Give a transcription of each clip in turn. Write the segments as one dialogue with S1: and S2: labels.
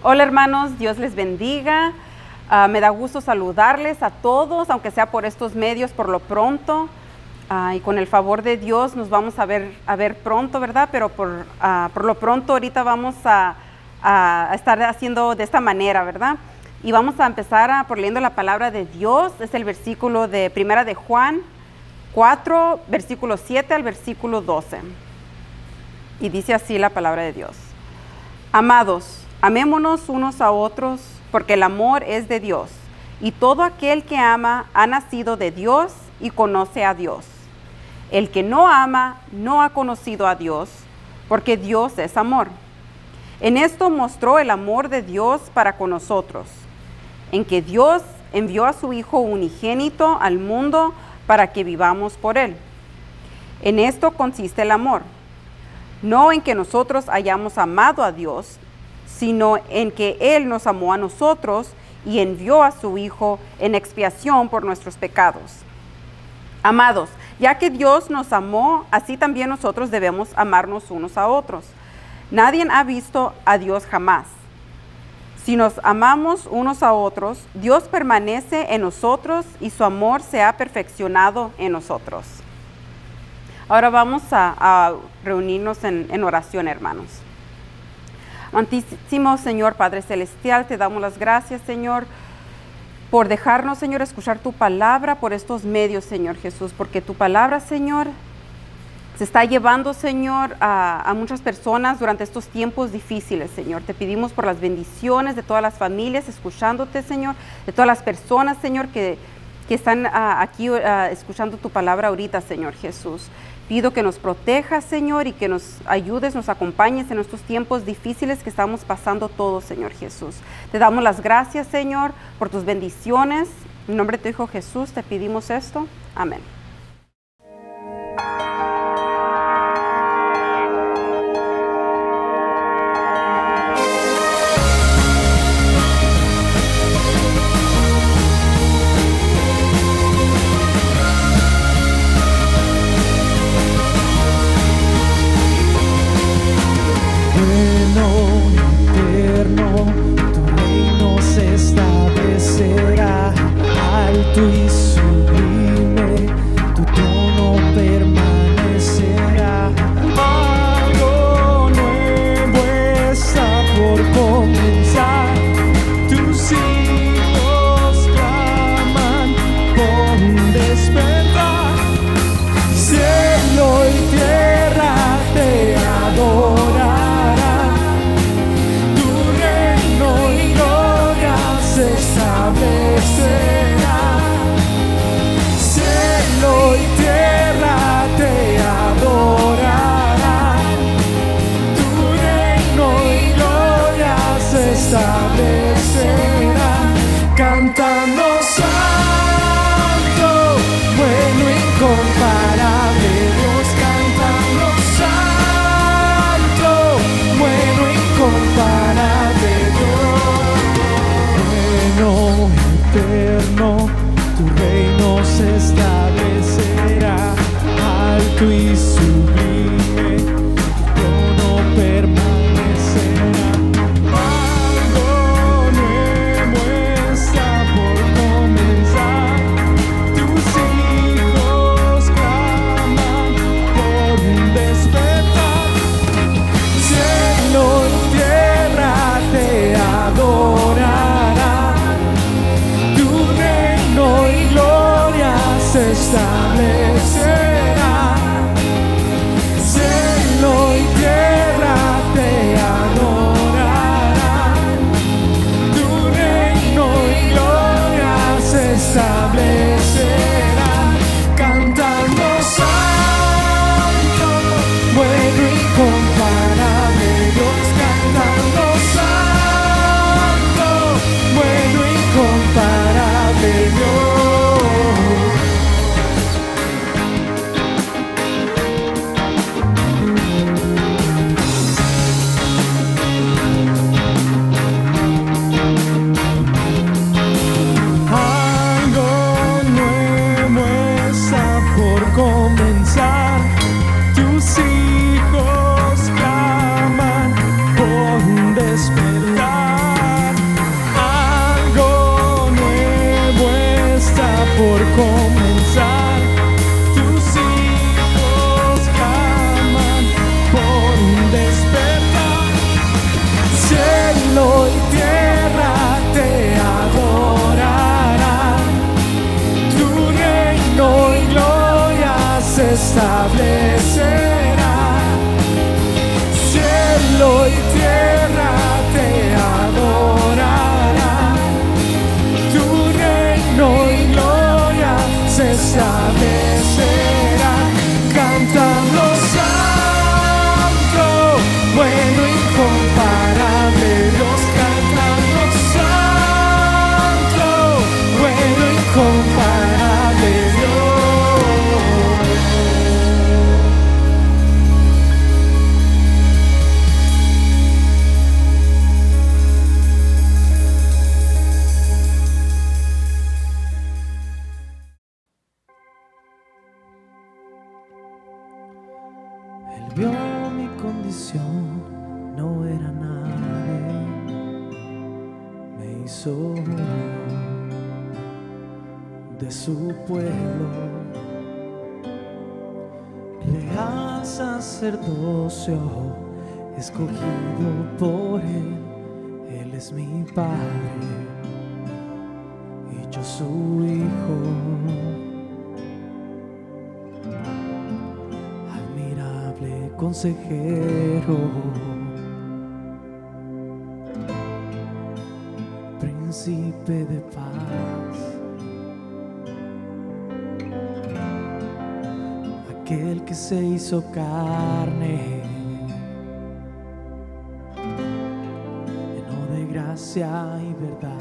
S1: Hola hermanos, Dios les bendiga. Me da gusto saludarles a todos, aunque sea por estos medios por lo pronto. Y con el favor de Dios nos vamos a ver pronto, ¿verdad? Pero por lo pronto ahorita vamos a estar haciendo de esta manera, ¿verdad? Y vamos a empezar por leyendo la palabra de Dios. Es el versículo de Primera de Juan 4, versículo 7 al versículo 12. Y dice así la palabra de Dios. Amados, amémonos unos a otros, porque el amor es de Dios, y todo aquel que ama ha nacido de Dios y conoce a Dios. El que no ama no ha conocido a Dios, porque Dios es amor. En esto mostró el amor de Dios para con nosotros, en que Dios envió a su Hijo unigénito al mundo para que vivamos por Él. En esto consiste el amor, no en que nosotros hayamos amado a Dios, sino en que Él nos amó a nosotros y envió a su Hijo en expiación por nuestros pecados. Amados, ya que Dios nos amó, así también nosotros debemos amarnos unos a otros. Nadie ha visto a Dios jamás. Si nos amamos unos a otros, Dios permanece en nosotros y su amor se ha perfeccionado en nosotros. Ahora vamos a reunirnos en oración, hermanos. Amantísimo Señor Padre Celestial, te damos las gracias, Señor, por dejarnos, Señor, escuchar tu palabra por estos medios, Señor Jesús, porque tu palabra, Señor, se está llevando, Señor, a muchas personas durante estos tiempos difíciles, Señor. Te pedimos por las bendiciones de todas las familias escuchándote, Señor, de todas las personas, Señor, que están aquí escuchando tu palabra ahorita, Señor Jesús. Pido que nos protejas, Señor, y que nos ayudes, nos acompañes en estos tiempos difíciles que estamos pasando todos, Señor Jesús. Te damos las gracias, Señor, por tus bendiciones. En nombre de tu Hijo Jesús te pedimos esto. Amén.
S2: Y sublime, tu trono permanecerá. Algo nuevo está por comenzar. Tus hijos claman con despertar. Cielo y tierra te adorarán. Tu reino y gloria se establecerá. Y tierra te adorarán, tu reino y gloria se establecerá, cantando santo, bueno, incomparable Dios, cantando santo, bueno, incomparable Dios, bueno, eterno. Tu reino se establecerá, alto y sublime, tu trono permanecerá. Algo nuevo está por comenzar, tus hijos claman por un despertar. Cielo y tierra te adorarán. Y gloria se establecerá. Cielo y tierra te adorarán. Tu reino y gloria se establecerá. Cantando santo, bueno y incomparable Dios, cantando santo, bueno y incomparable Dios. hizo de su pueblo real sacerdocio, escogido por Él. Él es mi Padre y yo su Hijo. Admirable consejero, príncipe de paz, aquel que se hizo carne, lleno de gracia y verdad.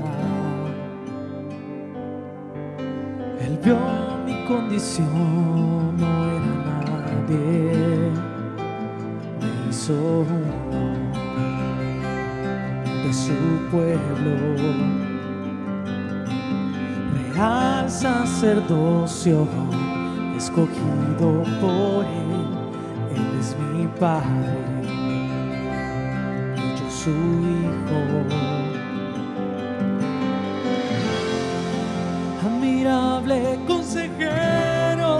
S2: Él vio mi condición, no era nadie, me hizo uno de su pueblo, real sacerdocio, escogido por Él. Él es mi Padre y yo su Hijo. Admirable consejero,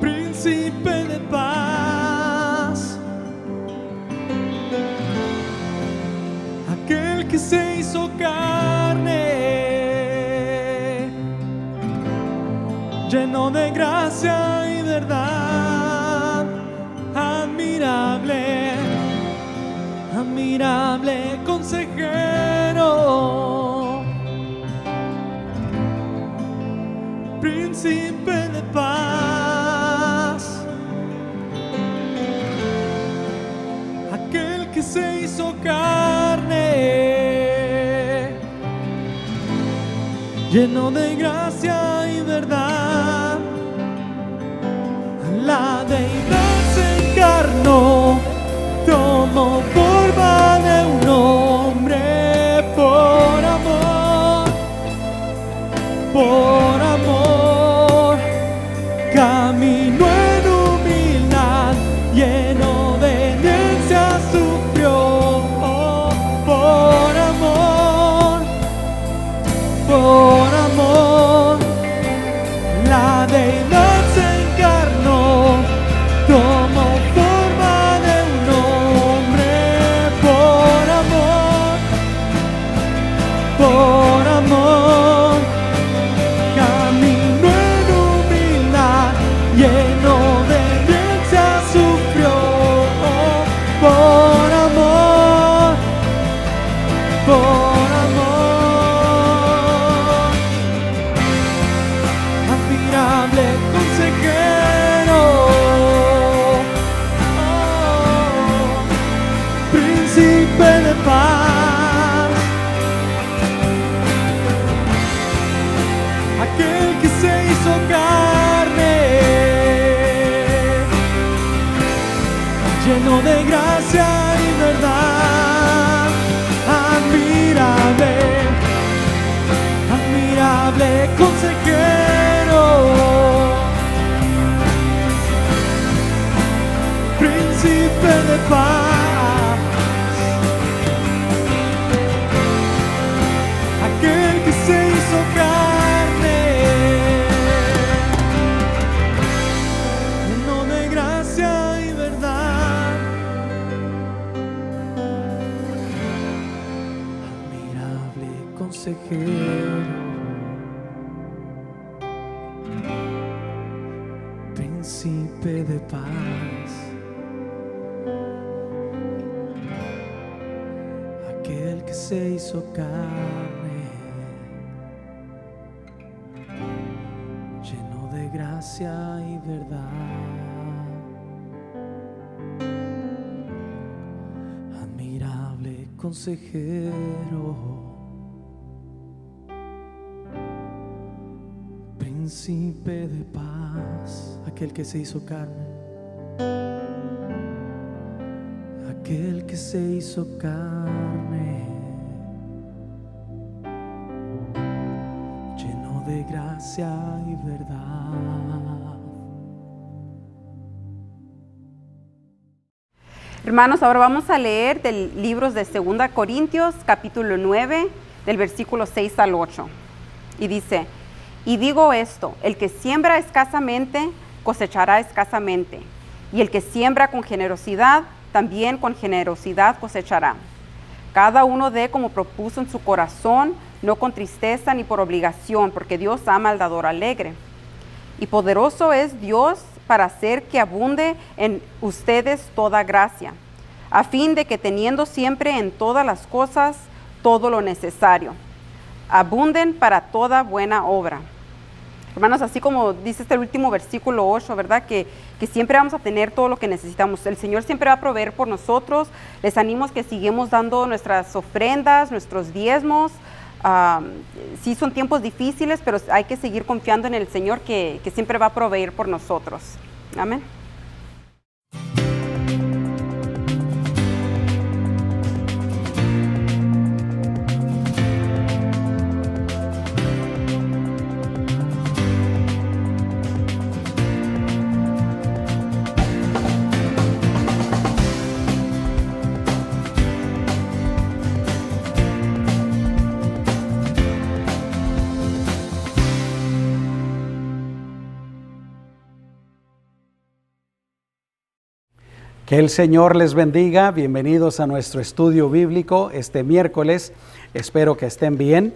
S2: príncipe de paz, aquel que se hizo carne, lleno de gracia y verdad. Admirable, admirable consejero, príncipe de paz, aquel que se hizo carne, lleno de gracia y verdad. La deidad se encarnó, tomó forma de un hombre por amor, por amor. Caminó en humildad, lleno de obediencia sufrió, por amor, por amor. La deidad se encarnó, tomó forma de un hombre por amor, por amor. Caminó en humildad, lleno de obediencia sufrió, por amor, por amor. Admirable consejero, príncipe de paz, aquel que se hizo carne, lleno de gracia y verdad. Admirable, admirable consejero, príncipe de paz, aquel que se hizo carne, lleno de gracia y verdad. Admirable consejero, príncipe de paz, aquel que se hizo carne, lleno de gracia y verdad. Admirable consejero, príncipe de paz, aquel que se hizo carne, aquel que se hizo carne, lleno de gracia y verdad.
S1: Hermanos, ahora vamos a leer del libro de 2 Corintios, capítulo 9, del versículo 6 al 8. Y dice, y digo esto, el que siembra escasamente, cosechará escasamente. Y el que siembra con generosidad, también con generosidad cosechará. Cada uno dé como propuso en su corazón, no con tristeza ni por obligación, porque Dios ama al dador alegre. Y poderoso es Dios para hacer que abunde en ustedes toda gracia, a fin de que teniendo siempre en todas las cosas todo lo necesario, abunden para toda buena obra. Hermanos, así como dice este último versículo 8, ¿verdad? Que siempre vamos a tener todo lo que necesitamos. El Señor siempre va a proveer por nosotros. Les animo a que sigamos dando nuestras ofrendas, nuestros diezmos. Sí son tiempos difíciles, pero hay que seguir confiando en el Señor que siempre va a proveer por nosotros. Amén.
S3: Que el Señor les bendiga. Bienvenidos a nuestro estudio bíblico este miércoles. Espero que estén bien.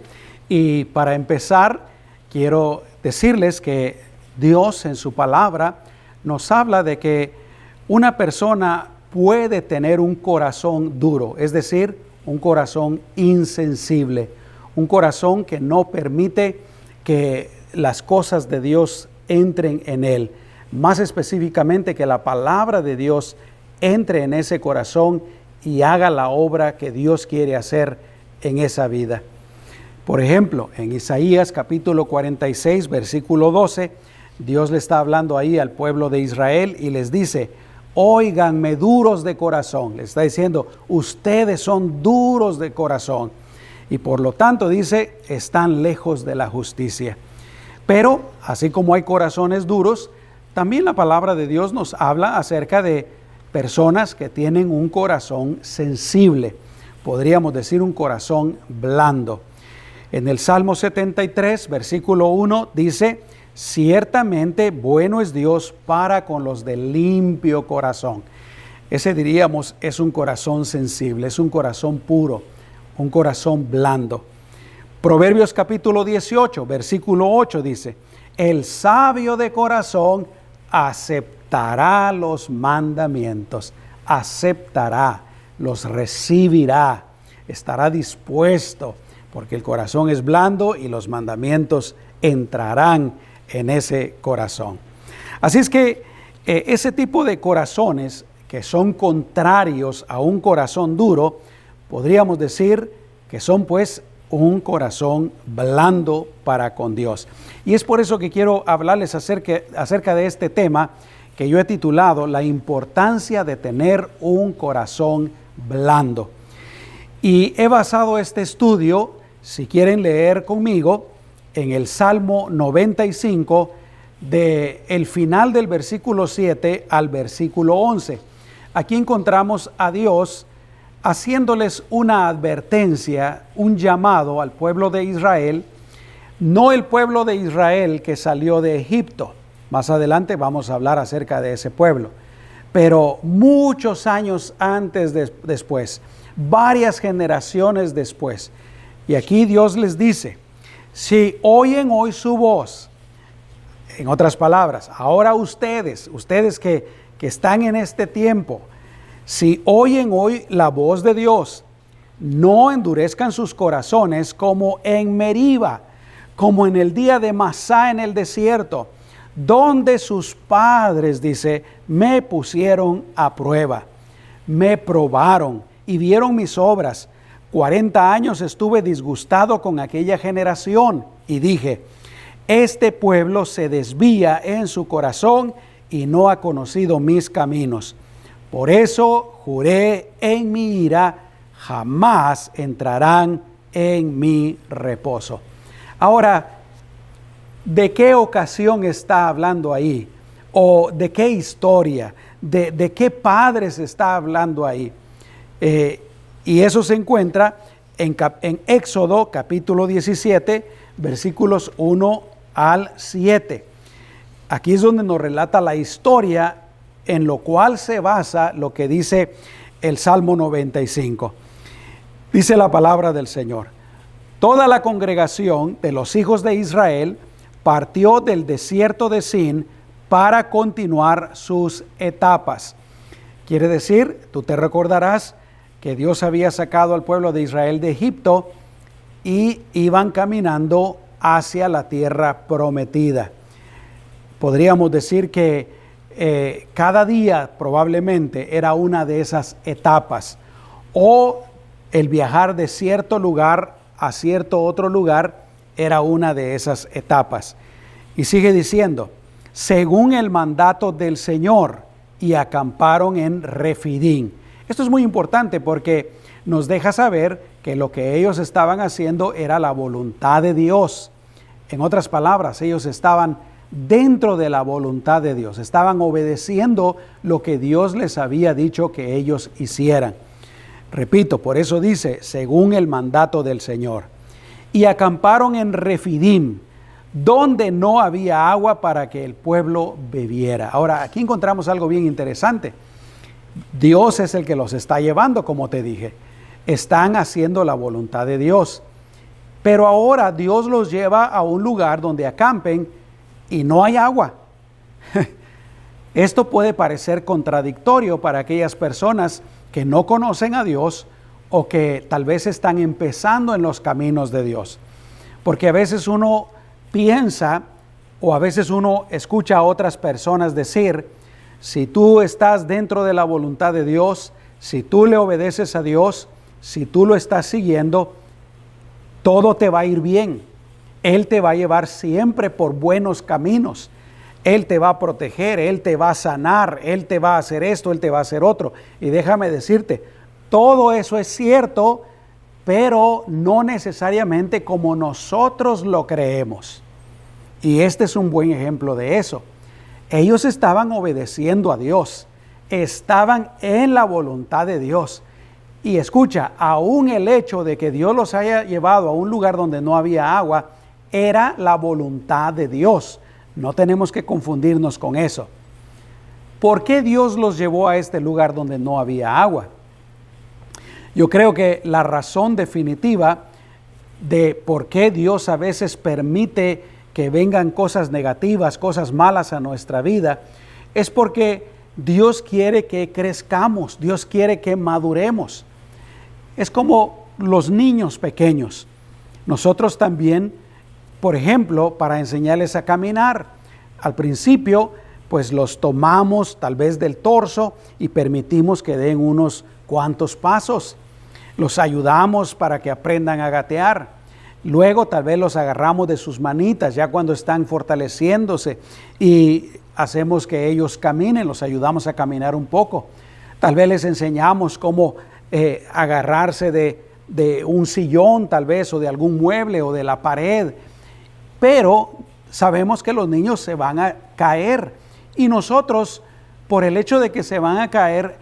S3: Y para empezar, quiero decirles que Dios en su palabra nos habla de que una persona puede tener un corazón duro, es decir, un corazón insensible, un corazón que no permite que las cosas de Dios entren en él. Más específicamente, que la palabra de Dios entre en ese corazón y haga la obra que Dios quiere hacer en esa vida. Por ejemplo, en Isaías capítulo 46, versículo 12, Dios le está hablando ahí al pueblo de Israel y les dice, óiganme duros de corazón. Le está diciendo, ustedes son duros de corazón. Y por lo tanto dice, están lejos de la justicia. Pero, así como hay corazones duros, también la palabra de Dios nos habla acerca de personas que tienen un corazón sensible, podríamos decir un corazón blando. En el Salmo 73, versículo 1, dice, ciertamente bueno es Dios para con los de limpio corazón. Ese diríamos es un corazón sensible, es un corazón puro, un corazón blando. Proverbios capítulo 18, versículo 8 dice, el sabio de corazón aceptará los mandamientos, aceptará, los recibirá, estará dispuesto, porque el corazón es blando y los mandamientos entrarán en ese corazón. Así es que ese tipo de corazones que son contrarios a un corazón duro, podríamos decir que son pues un corazón blando para con Dios. Y es por eso que quiero hablarles acerca de este tema que yo he titulado La importancia de tener un corazón blando. Y he basado este estudio, si quieren leer conmigo, en el Salmo 95, del final del versículo 7 al versículo 11. Aquí encontramos a Dios haciéndoles una advertencia, un llamado al pueblo de Israel, no el pueblo de Israel que salió de Egipto. Más adelante vamos a hablar acerca de ese pueblo. Pero muchos años después, varias generaciones después. Y aquí Dios les dice, si oyen hoy su voz, en otras palabras, ahora ustedes que están en este tiempo, si oyen hoy la voz de Dios, no endurezcan sus corazones como en Meriba, como en el día de Masá en el desierto, donde sus padres, dice, me pusieron a prueba, me probaron y vieron mis obras. 40 años estuve disgustado con aquella generación y dije, este pueblo se desvía en su corazón y no ha conocido mis caminos. Por eso juré en mi ira, jamás entrarán en mi reposo. Ahora, ¿de qué ocasión está hablando ahí? ¿O de qué historia? de qué padre se está hablando ahí. Y eso se encuentra en Éxodo capítulo 17, versículos 1 al 7. Aquí es donde nos relata la historia en lo cual se basa lo que dice el Salmo 95. Dice la palabra del Señor: toda la congregación de los hijos de Israel partió del desierto de Sin para continuar sus etapas. Quiere decir, tú te recordarás que Dios había sacado al pueblo de Israel de Egipto y iban caminando hacia la tierra prometida. Podríamos decir que cada día probablemente era una de esas etapas, o el viajar de cierto lugar a cierto otro lugar era una de esas etapas. Y sigue diciendo: según el mandato del Señor, y acamparon en Refidim. Esto es muy importante porque nos deja saber que lo que ellos estaban haciendo era la voluntad de Dios. En otras palabras, ellos estaban dentro de la voluntad de Dios, estaban obedeciendo lo que Dios les había dicho que ellos hicieran. Repito, por eso dice, según el mandato del Señor. Y acamparon en Refidim, donde no había agua para que el pueblo bebiera. Ahora, aquí encontramos algo bien interesante. Dios es el que los está llevando, como te dije. Están haciendo la voluntad de Dios. Pero ahora Dios los lleva a un lugar donde acampen y no hay agua. Esto puede parecer contradictorio para aquellas personas que no conocen a Dios o que tal vez están empezando en los caminos de Dios. Porque a veces uno piensa o a veces uno escucha a otras personas decir: si tú estás dentro de la voluntad de Dios, si tú le obedeces a Dios, si tú lo estás siguiendo, todo te va a ir bien. Él te va a llevar siempre por buenos caminos. Él te va a proteger, Él te va a sanar, Él te va a hacer esto, Él te va a hacer otro. Y déjame decirte, todo eso es cierto, pero no necesariamente como nosotros lo creemos. Y este es un buen ejemplo de eso. Ellos estaban obedeciendo a Dios, estaban en la voluntad de Dios. Y escucha, aún el hecho de que Dios los haya llevado a un lugar donde no había agua, era la voluntad de Dios. No tenemos que confundirnos con eso. ¿Por qué Dios los llevó a este lugar donde no había agua? Yo creo que la razón definitiva de por qué Dios a veces permite que vengan cosas negativas, cosas malas a nuestra vida, es porque Dios quiere que crezcamos, Dios quiere que maduremos. Es como los niños pequeños. Nosotros también, por ejemplo, para enseñarles a caminar, al principio, pues los tomamos tal vez del torso y permitimos que den unos cuantos pasos. Los ayudamos para que aprendan a gatear. Luego tal vez los agarramos de sus manitas ya cuando están fortaleciéndose y hacemos que ellos caminen, los ayudamos a caminar un poco. Tal vez les enseñamos cómo agarrarse de un sillón tal vez, o de algún mueble o de la pared. Pero sabemos que los niños se van a caer y nosotros, por el hecho de que se van a caer,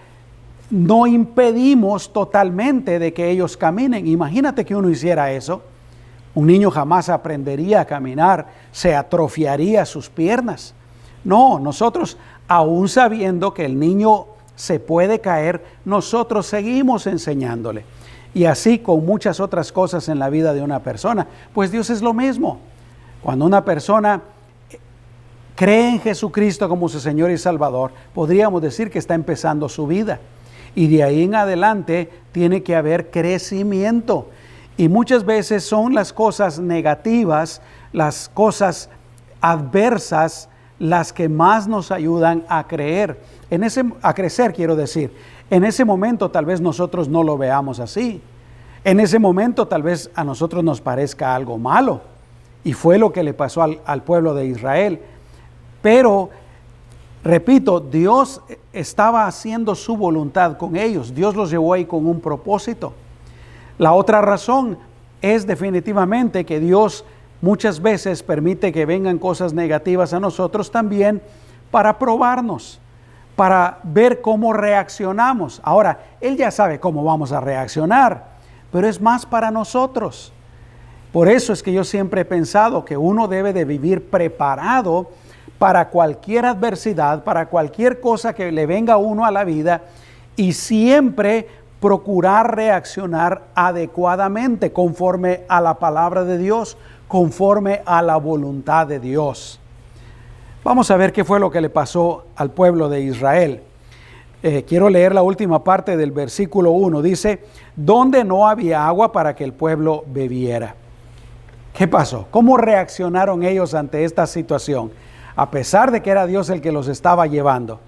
S3: no impedimos totalmente de que ellos caminen. Imagínate que uno hiciera eso. Un niño jamás aprendería a caminar, se atrofiaría sus piernas. No, nosotros, aún sabiendo que el niño se puede caer, nosotros seguimos enseñándole. Y así con muchas otras cosas en la vida de una persona. Pues Dios es lo mismo. Cuando una persona cree en Jesucristo como su Señor y Salvador, podríamos decir que está empezando su vida. Y de ahí en adelante tiene que haber crecimiento. Y muchas veces son las cosas negativas, las cosas adversas, las que más nos ayudan a creer. A crecer, quiero decir. En ese momento tal vez nosotros no lo veamos así. En ese momento tal vez a nosotros nos parezca algo malo. Y fue lo que le pasó al pueblo de Israel. Pero, repito, Dios estaba haciendo su voluntad con ellos. Dios los llevó ahí con un propósito. La otra razón es definitivamente que Dios muchas veces permite que vengan cosas negativas a nosotros también para probarnos, para ver cómo reaccionamos. Ahora, Él ya sabe cómo vamos a reaccionar, pero es más para nosotros. Por eso es que yo siempre he pensado que uno debe de vivir preparado para cualquier adversidad, para cualquier cosa que le venga a uno a la vida, y siempre procurar reaccionar adecuadamente conforme a la palabra de Dios, conforme a la voluntad de Dios. Vamos a ver qué fue lo que le pasó al pueblo de Israel. Quiero leer la última parte del versículo 1. Dice, donde no había agua para que el pueblo bebiera. ¿Qué pasó? ¿Cómo reaccionaron ellos ante esta situación? A pesar de que era Dios el que los estaba llevando.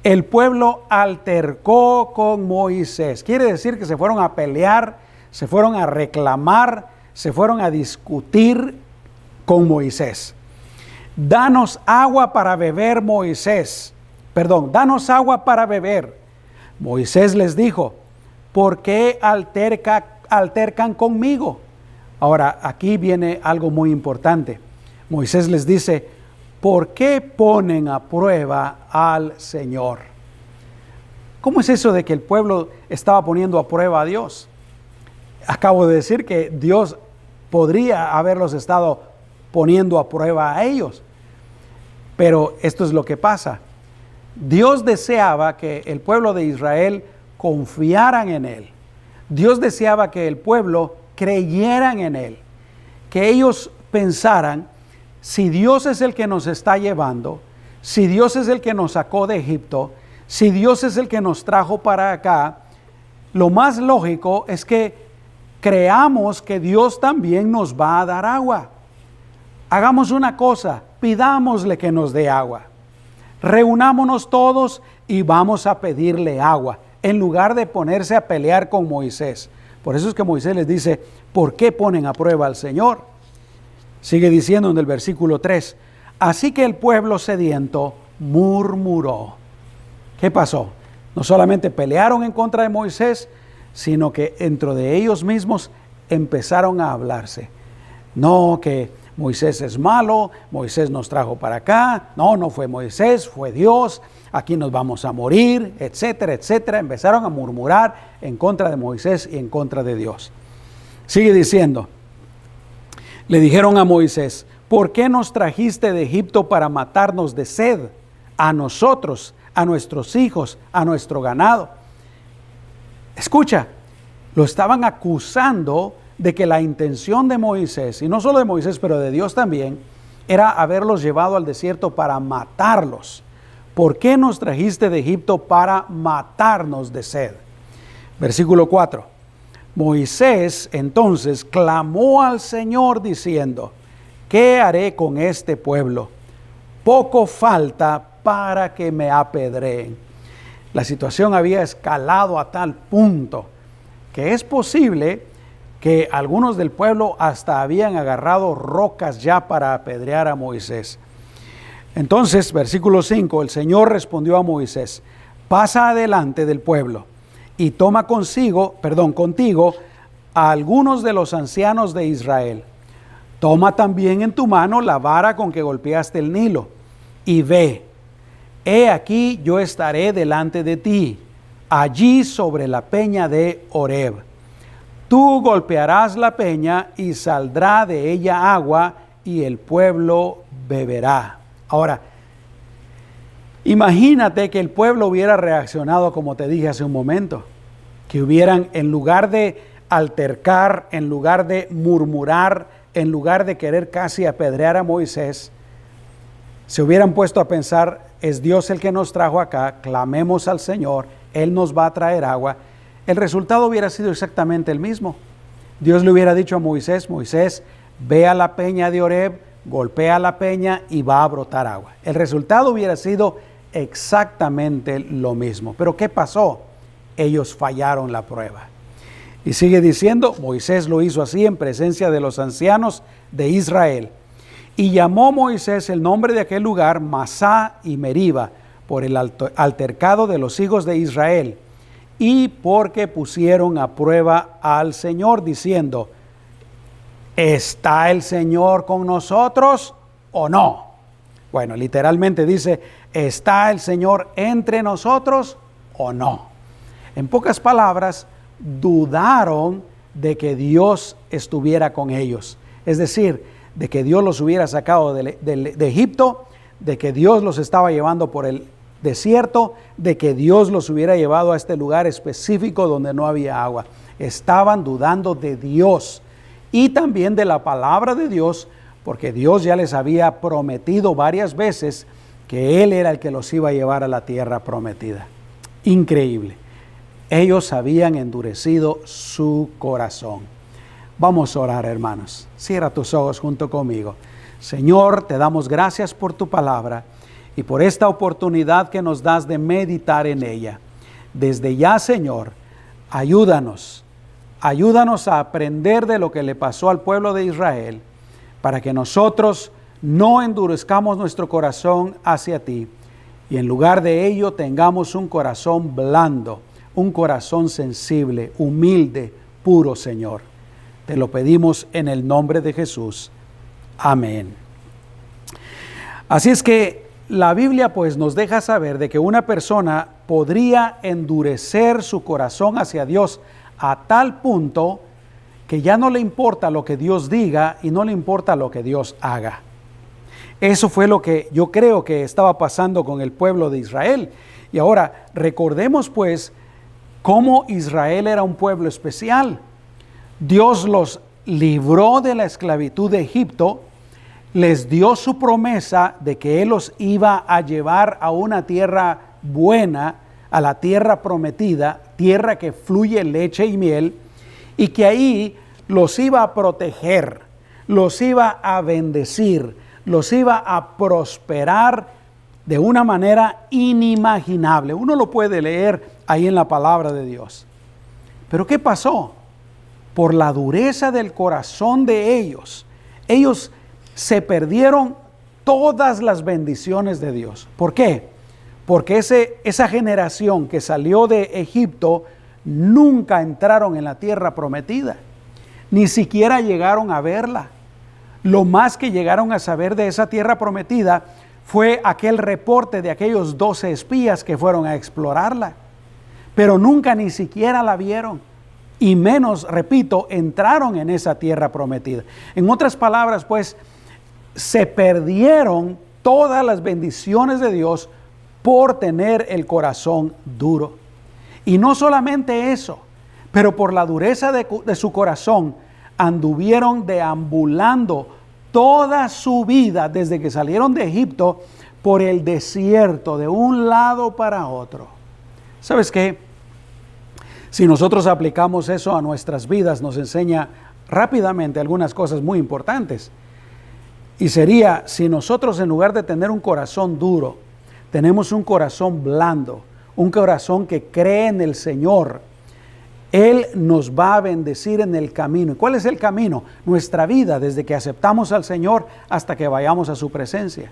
S3: El pueblo altercó con Moisés. Quiere decir que se fueron a pelear, se fueron a reclamar, se fueron a discutir con Moisés. Danos agua para beber, Moisés. Perdón, danos agua para beber. Moisés les dijo, ¿por qué altercan conmigo? Ahora, aquí viene algo muy importante. Moisés les dice, ¿por qué ponen a prueba al Señor? ¿Cómo es eso de que el pueblo estaba poniendo a prueba a Dios? Acabo de decir que Dios podría haberlos estado poniendo a prueba a ellos. Pero esto es lo que pasa. Dios deseaba que el pueblo de Israel confiaran en Él. Dios deseaba que el pueblo creyeran en Él. Que ellos pensaran, si Dios es el que nos está llevando, si Dios es el que nos sacó de Egipto, si Dios es el que nos trajo para acá, lo más lógico es que creamos que Dios también nos va a dar agua. Hagamos una cosa, pidámosle que nos dé agua. Reunámonos todos y vamos a pedirle agua, en lugar de ponerse a pelear con Moisés. Por eso es que Moisés les dice, ¿por qué ponen a prueba al Señor? Sigue diciendo en el versículo 3, así que el pueblo sediento murmuró. ¿Qué pasó? No solamente pelearon en contra de Moisés, sino que dentro de ellos mismos empezaron a hablarse. No, que Moisés es malo, Moisés nos trajo para acá, no fue Moisés, fue Dios, aquí nos vamos a morir, etcétera, etcétera. Empezaron a murmurar en contra de Moisés y en contra de Dios. Sigue diciendo, le dijeron a Moisés, ¿por qué nos trajiste de Egipto para matarnos de sed? A nosotros, a nuestros hijos, a nuestro ganado. Escucha, lo estaban acusando de que la intención de Moisés, y no solo de Moisés, pero de Dios también, era haberlos llevado al desierto para matarlos. ¿Por qué nos trajiste de Egipto para matarnos de sed? Versículo 4. Moisés entonces clamó al Señor diciendo, ¿qué haré con este pueblo? Poco falta para que me apedreen. La situación había escalado a tal punto que es posible que algunos del pueblo hasta habían agarrado rocas ya para apedrear a Moisés. Entonces, versículo 5, el Señor respondió a Moisés, pasa adelante del pueblo y toma contigo a algunos de los ancianos de Israel. Toma también en tu mano la vara con que golpeaste el Nilo y ve, he aquí yo estaré delante de ti, allí sobre la peña de Horeb. Tú golpearás la peña y saldrá de ella agua y el pueblo beberá. Ahora, imagínate que el pueblo hubiera reaccionado como te dije hace un momento, que hubieran, en lugar de altercar, en lugar de murmurar, en lugar de querer casi apedrear a Moisés, se hubieran puesto a pensar, es Dios el que nos trajo acá, clamemos al Señor, Él nos va a traer agua. El resultado hubiera sido exactamente el mismo. Dios le hubiera dicho a Moisés, Moisés, ve a la peña de Horeb, golpea la peña y va a brotar agua. El resultado hubiera sido exactamente lo mismo. Pero ¿qué pasó? Ellos fallaron la prueba. Y sigue diciendo, Moisés lo hizo así en presencia de los ancianos de Israel. Y llamó Moisés el nombre de aquel lugar Masá y Meriba, por el altercado de los hijos de Israel, y porque pusieron a prueba al Señor, diciendo, ¿está el Señor con nosotros o no? Bueno, literalmente dice, ¿está el Señor entre nosotros o no? En pocas palabras, dudaron de que Dios estuviera con ellos. Es decir, de que Dios los hubiera sacado de Egipto, de que Dios los estaba llevando por el desierto, de que Dios los hubiera llevado a este lugar específico donde no había agua. Estaban dudando de Dios y también de la palabra de Dios, porque Dios ya les había prometido varias veces que Él era el que los iba a llevar a la tierra prometida. Increíble. Ellos habían endurecido su corazón. Vamos a orar, hermanos. Cierra tus ojos junto conmigo. Señor, te damos gracias por tu palabra y por esta oportunidad que nos das de meditar en ella. Desde ya, Señor, ayúdanos a aprender de lo que le pasó al pueblo de Israel, para que nosotros no endurezcamos nuestro corazón hacia ti y en lugar de ello tengamos un corazón blando, un corazón sensible, humilde, puro, Señor. Te lo pedimos en el nombre de Jesús. Amén. Así es que la Biblia pues nos deja saber de que una persona podría endurecer su corazón hacia Dios a tal punto que ya no le importa lo que Dios diga y no le importa lo que Dios haga. Eso fue lo que yo creo que estaba pasando con el pueblo de Israel. Y ahora recordemos pues cómo Israel era un pueblo especial. Dios los libró de la esclavitud de Egipto, les dio su promesa de que Él los iba a llevar a una tierra buena, a la tierra prometida, tierra que fluye leche y miel, y que ahí los iba a proteger, los iba a bendecir, los iba a prosperar de una manera inimaginable. Uno lo puede leer ahí en la palabra de Dios. Pero ¿qué pasó? Por la dureza del corazón de ellos se perdieron todas las bendiciones de Dios. ¿Por qué? Porque esa generación que salió de Egipto nunca entraron en la tierra prometida, ni siquiera llegaron a verla. Lo más que llegaron a saber de esa tierra prometida fue aquel reporte de aquellos 12 espías que fueron a explorarla, pero nunca ni siquiera la vieron, y menos, repito, entraron en esa tierra prometida. En otras palabras, pues, se perdieron todas las bendiciones de Dios por tener el corazón duro. Y no solamente eso, pero por la dureza de su corazón, anduvieron deambulando toda su vida desde que salieron de Egipto por el desierto, de un lado para otro. ¿Sabes qué? Si nosotros aplicamos eso a nuestras vidas, nos enseña rápidamente algunas cosas muy importantes. Y sería, si nosotros en lugar de tener un corazón duro, tenemos un corazón blando, un corazón que cree en el Señor, Él nos va a bendecir en el camino. ¿Y cuál es el camino? Nuestra vida, desde que aceptamos al Señor hasta que vayamos a su presencia.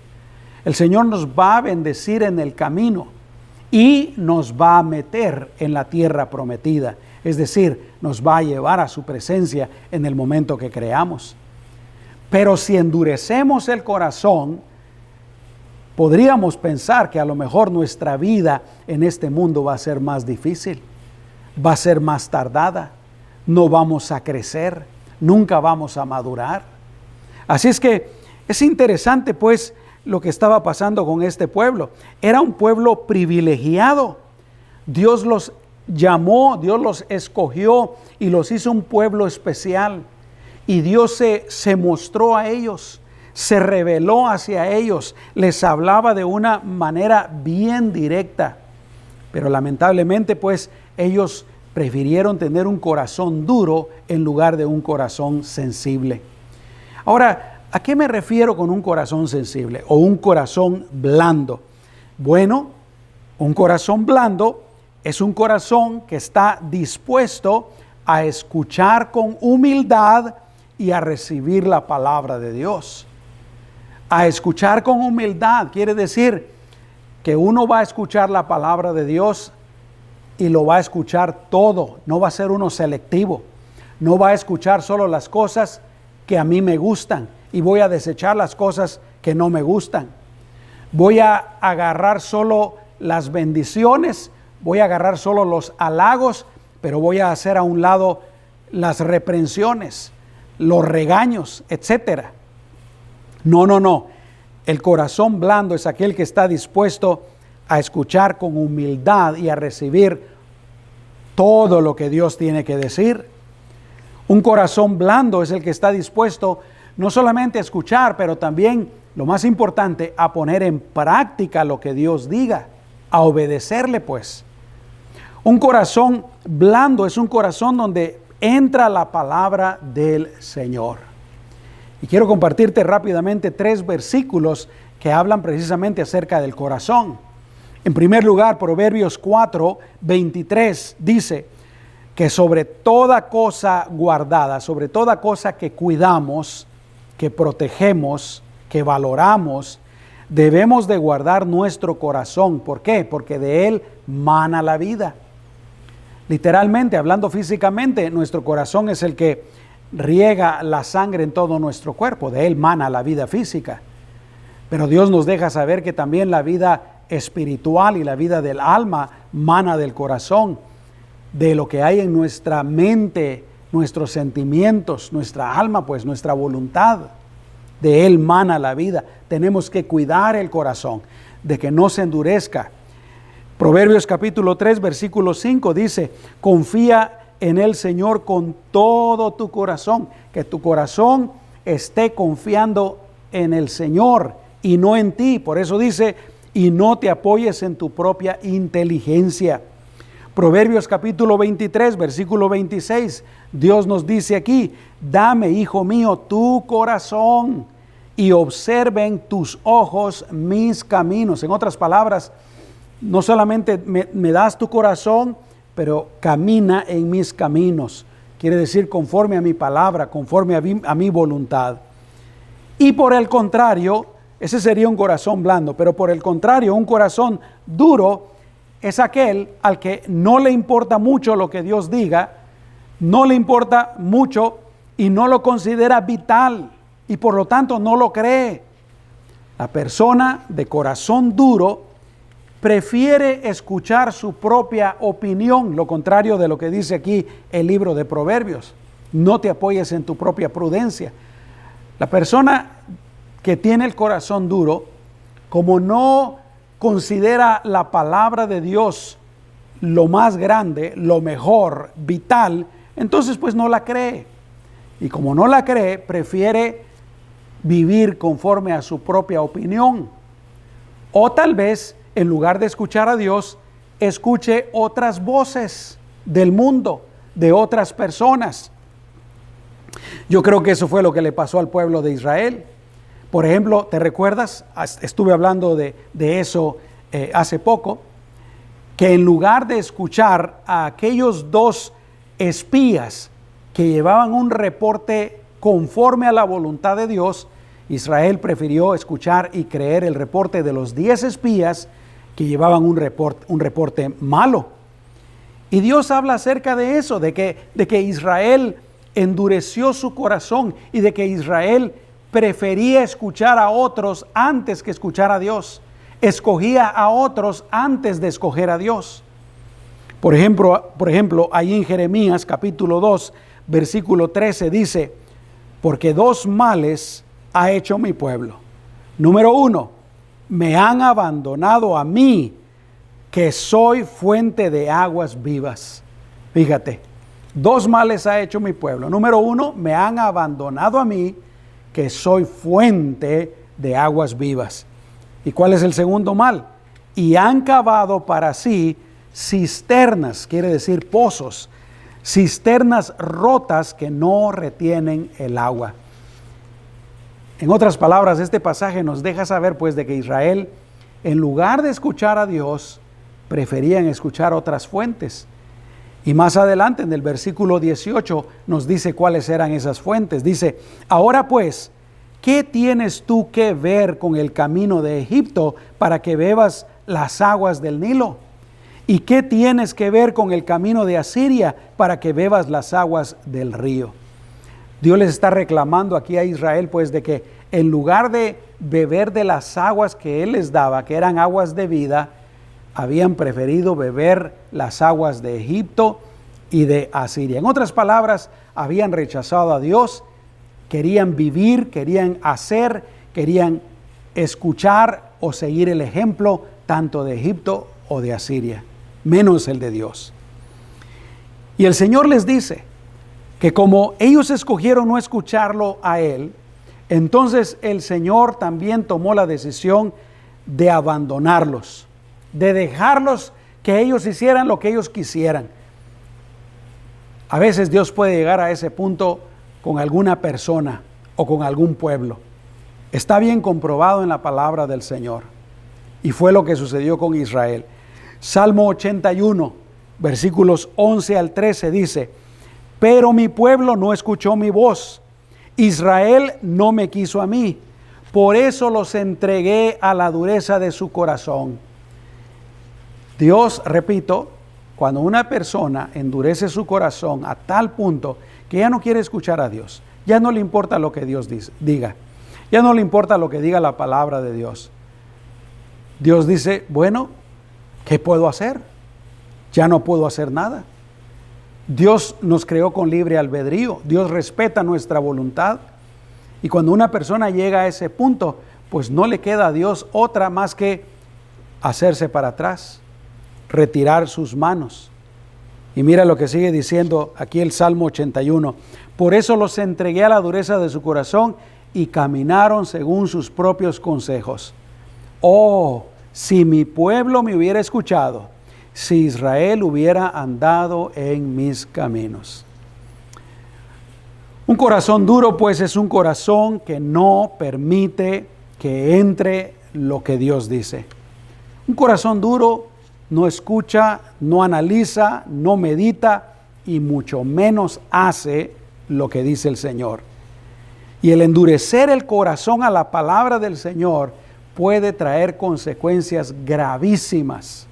S3: El Señor nos va a bendecir en el camino y nos va a meter en la tierra prometida. Es decir, nos va a llevar a su presencia en el momento que creamos. Pero si endurecemos el corazón, podríamos pensar que a lo mejor nuestra vida en este mundo va a ser más difícil, va a ser más tardada, no vamos a crecer, nunca vamos a madurar. Así es que es interesante pues lo que estaba pasando con este pueblo. Era un pueblo privilegiado. Dios los llamó, Dios los escogió y los hizo un pueblo especial. Y Dios se mostró a ellos, se reveló hacia ellos, les hablaba de una manera bien directa. Pero lamentablemente pues ellos prefirieron tener un corazón duro en lugar de un corazón sensible. Ahora, ¿a qué me refiero con un corazón sensible o un corazón blando? Bueno, un corazón blando es un corazón que está dispuesto a escuchar con humildad y a recibir la palabra de Dios. A escuchar con humildad quiere decir que uno va a escuchar la palabra de Dios y lo va a escuchar todo, no va a ser uno selectivo, no va a escuchar solo las cosas que a mí me gustan y voy a desechar las cosas que no me gustan. Voy a agarrar solo las bendiciones, voy a agarrar solo los halagos, pero voy a hacer a un lado las reprensiones, los regaños, etcétera. No. El corazón blando es aquel que está dispuesto a escuchar con humildad y a recibir todo lo que Dios tiene que decir. Un corazón blando es el que está dispuesto no solamente a escuchar, pero también, lo más importante, a poner en práctica lo que Dios diga, a obedecerle pues. Un corazón blando es un corazón donde entra la palabra del Señor. Y quiero compartirte rápidamente 3 versículos que hablan precisamente acerca del corazón. En primer lugar, Proverbios 4:23 dice que sobre toda cosa guardada, sobre toda cosa que cuidamos, que protegemos, que valoramos, debemos de guardar nuestro corazón. ¿Por qué? Porque de él mana la vida. Literalmente, hablando físicamente, nuestro corazón es el que riega la sangre en todo nuestro cuerpo, de él mana la vida física. Pero Dios nos deja saber que también la vida espiritual y la vida del alma mana del corazón, de lo que hay en nuestra mente, nuestros sentimientos, nuestra alma, pues nuestra voluntad. De él mana la vida. Tenemos que cuidar el corazón, de que no se endurezca. Proverbios capítulo 3, versículo 5 dice, confía en el Señor con todo tu corazón, que tu corazón esté confiando en el Señor y no en ti. Por eso dice, y no te apoyes en tu propia inteligencia. Proverbios capítulo 23, versículo 26, Dios nos dice aquí, dame, hijo mío, tu corazón y observen tus ojos mis caminos. En otras palabras, no solamente me das tu corazón, pero camina en mis caminos. Quiere decir conforme a mi palabra, conforme a mi voluntad. Y por el contrario, ese sería un corazón blando, pero por el contrario, un corazón duro es aquel al que no le importa mucho lo que Dios diga, no le importa mucho y no lo considera vital y por lo tanto no lo cree. La persona de corazón duro prefiere escuchar su propia opinión, lo contrario de lo que dice aquí el libro de Proverbios. No te apoyes en tu propia prudencia. La persona que tiene el corazón duro, como no considera la palabra de Dios lo más grande, lo mejor, vital, entonces pues no la cree. Y como no la cree, prefiere vivir conforme a su propia opinión. O tal vez, en lugar de escuchar a Dios, escuche otras voces del mundo, de otras personas. Yo creo que eso fue lo que le pasó al pueblo de Israel. Por ejemplo, ¿te recuerdas? Estuve hablando de eso hace poco, que en lugar de escuchar a aquellos 2 espías que llevaban un reporte conforme a la voluntad de Dios, Israel prefirió escuchar y creer el reporte de los 10 espías que llevaban un reporte malo. Y Dios habla acerca de eso, de que Israel endureció su corazón y de que Israel prefería escuchar a otros antes que escuchar a Dios. Escogía a otros antes de escoger a Dios. Por ejemplo, ahí en Jeremías capítulo 2, versículo 13 dice, porque 2 males ha hecho mi pueblo. Número 1, me han abandonado a mí, que soy fuente de aguas vivas. Fíjate, 2 males ha hecho mi pueblo. Número 1, me han abandonado a mí, que soy fuente de aguas vivas. ¿Y cuál es el segundo mal? Y han cavado para sí cisternas, quiere decir pozos, cisternas rotas que no retienen el agua. En otras palabras, este pasaje nos deja saber pues de que Israel, en lugar de escuchar a Dios, preferían escuchar otras fuentes. Y más adelante en el versículo 18 nos dice cuáles eran esas fuentes. Dice, ahora pues, ¿qué tienes tú que ver con el camino de Egipto para que bebas las aguas del Nilo? ¿Y qué tienes que ver con el camino de Asiria para que bebas las aguas del río? Dios les está reclamando aquí a Israel, pues, de que en lugar de beber de las aguas que Él les daba, que eran aguas de vida, habían preferido beber las aguas de Egipto y de Asiria. En otras palabras, habían rechazado a Dios, querían vivir, querían hacer, querían escuchar o seguir el ejemplo tanto de Egipto o de Asiria, menos el de Dios. Y el Señor les dice que como ellos escogieron no escucharlo a Él, entonces el Señor también tomó la decisión de abandonarlos, de dejarlos que ellos hicieran lo que ellos quisieran. A veces Dios puede llegar a ese punto con alguna persona o con algún pueblo. Está bien comprobado en la palabra del Señor. Y fue lo que sucedió con Israel. Salmo 81, versículos 11 al 13 dice: pero mi pueblo no escuchó mi voz, Israel no me quiso a mí, por eso los entregué a la dureza de su corazón. Dios, repito, cuando una persona endurece su corazón a tal punto que ya no quiere escuchar a Dios, ya no le importa lo que Dios diga, ya no le importa lo que diga la palabra de Dios. Dios dice, bueno, ¿qué puedo hacer? Ya no puedo hacer nada. Dios nos creó con libre albedrío, Dios respeta nuestra voluntad. Y cuando una persona llega a ese punto, pues no le queda a Dios otra más que hacerse para atrás, retirar sus manos. Y mira lo que sigue diciendo aquí el Salmo 81. Por eso los entregué a la dureza de su corazón y caminaron según sus propios consejos. Oh, si mi pueblo me hubiera escuchado, si Israel hubiera andado en mis caminos. Un corazón duro, pues, es un corazón que no permite que entre lo que Dios dice. Un corazón duro no escucha, no analiza, no medita y mucho menos hace lo que dice el Señor. Y el endurecer el corazón a la palabra del Señor puede traer consecuencias gravísimas.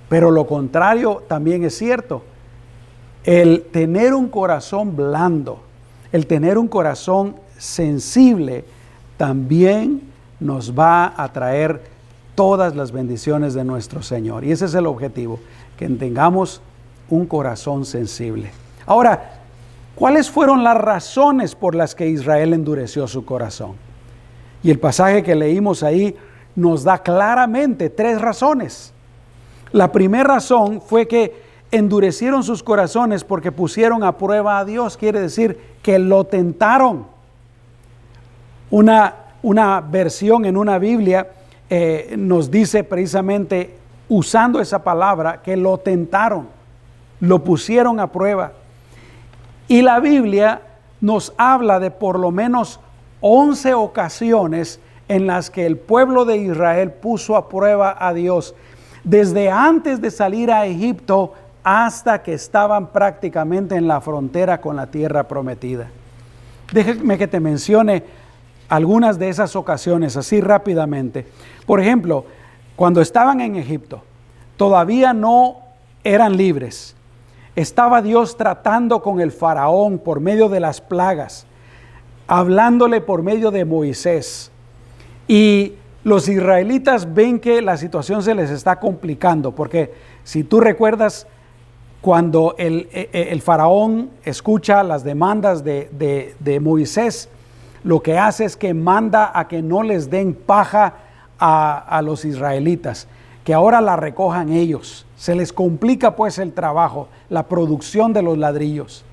S3: Pero lo contrario también es cierto. El tener un corazón blando, el tener un corazón sensible, también nos va a traer todas las bendiciones de nuestro Señor. Y ese es el objetivo, que tengamos un corazón sensible. Ahora, ¿cuáles fueron las razones por las que Israel endureció su corazón? Y el pasaje que leímos ahí nos da claramente 3 razones. La primera razón fue que endurecieron sus corazones porque pusieron a prueba a Dios, quiere decir que lo tentaron. Una versión en una Biblia nos dice precisamente, usando esa palabra, que lo tentaron, lo pusieron a prueba. Y la Biblia nos habla de por lo menos 11 ocasiones en las que el pueblo de Israel puso a prueba a Dios, desde antes de salir a Egipto hasta que estaban prácticamente en la frontera con la tierra prometida. Déjame que te mencione algunas de esas ocasiones así rápidamente. Por ejemplo, cuando estaban en Egipto, todavía no eran libres. Estaba Dios tratando con el faraón por medio de las plagas, hablándole por medio de Moisés. Y los israelitas ven que la situación se les está complicando, porque si tú recuerdas, cuando el faraón escucha las demandas de Moisés, lo que hace es que manda a que no les den paja a los israelitas, que ahora la recojan ellos. Se les complica pues el trabajo, la producción de los ladrillos.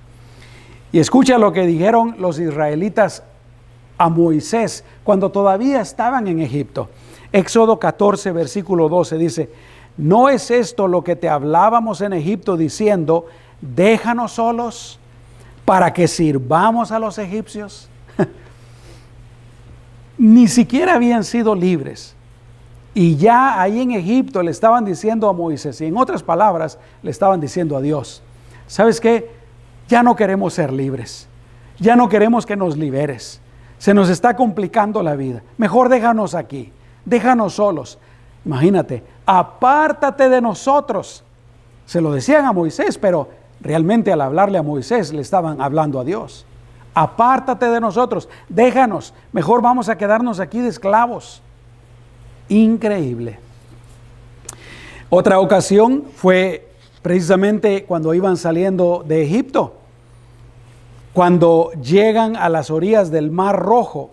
S3: Y escucha lo que dijeron los israelitas a Moisés cuando todavía estaban en Egipto. Éxodo 14, versículo 12 dice: ¿no es esto lo que te hablábamos en Egipto diciendo, déjanos solos para que sirvamos a los egipcios? Ni siquiera habían sido libres. Y ya ahí en Egipto le estaban diciendo a Moisés, y en otras palabras le estaban diciendo a Dios, ¿sabes qué? Ya no queremos ser libres. Ya no queremos que nos liberes. Se nos está complicando la vida. Mejor déjanos aquí. Déjanos solos. Imagínate, apártate de nosotros. Se lo decían a Moisés, pero realmente al hablarle a Moisés le estaban hablando a Dios. apártate de nosotros, déjanos, mejor vamos a quedarnos aquí de esclavos. Increíble. Otra ocasión fue precisamente cuando iban saliendo de Egipto, cuando llegan a las orillas del Mar Rojo